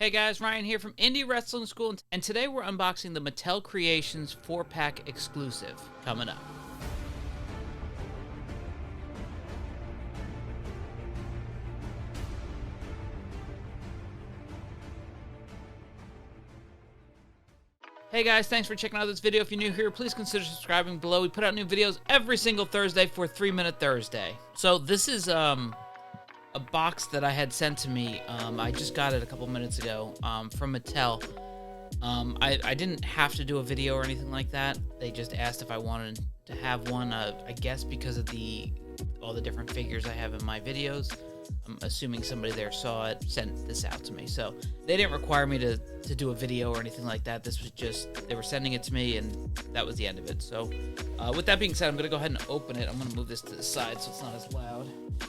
Hey guys, Ryan here from Indy Wrestling School, and today we're unboxing the Mattel Creations 4-pack exclusive coming up. Hey guys, thanks for checking out this video. If you're new here, please consider subscribing below. We put out new videos every single Thursday for 3-Minute Thursday. So this is a box that I had sent to me. I just got it a couple minutes ago from Mattel. I didn't have to do a video or anything like that. They just asked if I wanted to have one, I guess because of all the different figures I have in my videos. I'm assuming somebody there saw it, sent this out to me. So they didn't require me to do a video or anything like that. This was just, they were sending it to me and that was the end of it. So with that being said, I'm going to go ahead and open it. I'm going to move this to the side so it's not as loud.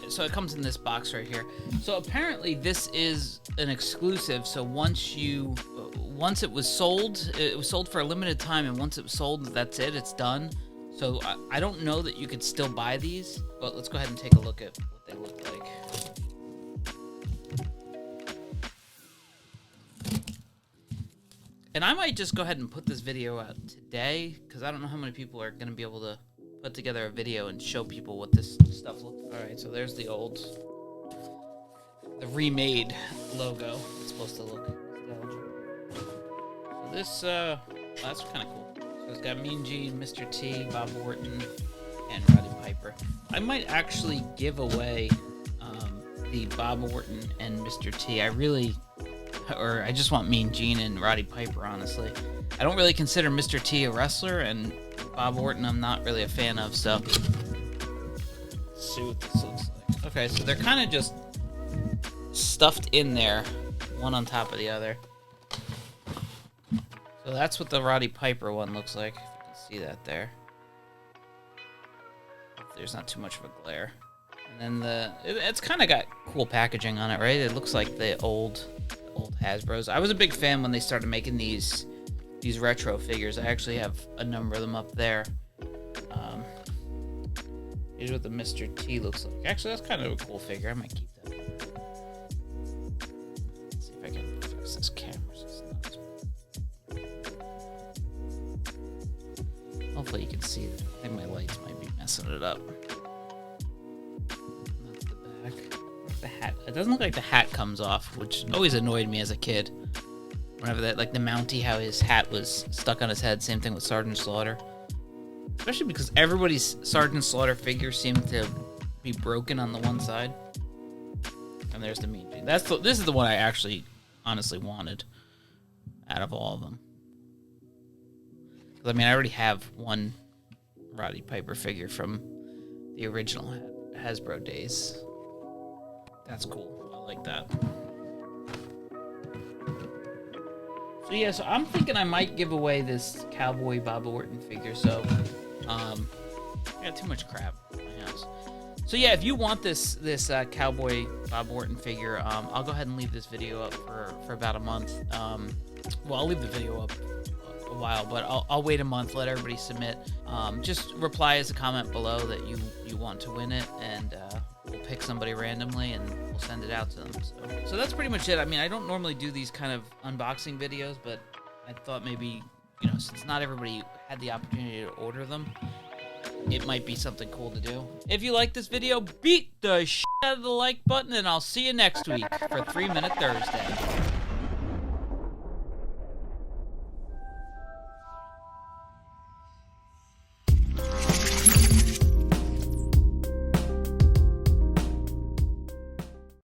So it comes in this box right here. So apparently this is an exclusive. So once it was sold for a limited time, and once it was sold, that's it, it's done. So I don't know that you could still buy these, but let's go ahead and take a look at what they look like. And I might just go ahead and put this video out today, because I don't know how many people are going to be able to put together a video and show people what this stuff looks like. Alright, so there's the remade logo. It's supposed to look nostalgic. So this, that's kind of cool. So it's got Mean Gene, Mr. T, Bob Orton, and Roddy Piper. I might actually give away the Bob Orton and Mr. T. I just want Mean Gene and Roddy Piper, honestly. I don't really consider Mr. T a wrestler, and Bob Orton I'm not really a fan of, so let's see what this looks like. Okay, so they're kind of just stuffed in there, one on top of the other. So that's what the Roddy Piper one looks like, if you can see that there. There's not too much of a glare. And then it's kind of got cool packaging on it, right? It looks like the old Hasbros. I was a big fan when they started making these retro figures. I actually have a number of them up there. Here's what the Mr. T looks like. Actually, that's kind of a cool figure. I might keep that. Let's see if I can fix this camera. Hopefully you can see that. I think my lights might be messing it up. That's the back. The hat. It doesn't look like the hat comes off, which always annoyed me as a kid. Whenever that, like the Mountie, how his hat was stuck on his head. Same thing with Sergeant Slaughter. Especially because everybody's Sergeant Slaughter figure seemed to be broken on the one side. And there's the Mean Gene. This is the one I actually, honestly wanted out of all of them. I mean, I already have one Roddy Piper figure from the original Hasbro days. That's cool. I like that. So yeah, so I'm thinking I might give away this Cowboy Bob Orton figure. So, I got too much crap in my house. So yeah, if you want this Cowboy Bob Orton figure, I'll go ahead and leave this video up for about a month. Well, I'll leave the video up a while, but I'll wait a month, let everybody submit. Just reply as a comment below that you want to win it, and we'll pick somebody randomly and we'll send it out to them. So that's pretty much it. I mean, I don't normally do these kind of unboxing videos, but I thought maybe, since not everybody had the opportunity to order them, it might be something cool to do. If you like this video, beat the shit out of the like button, and I'll see you next week for 3-Minute Thursday.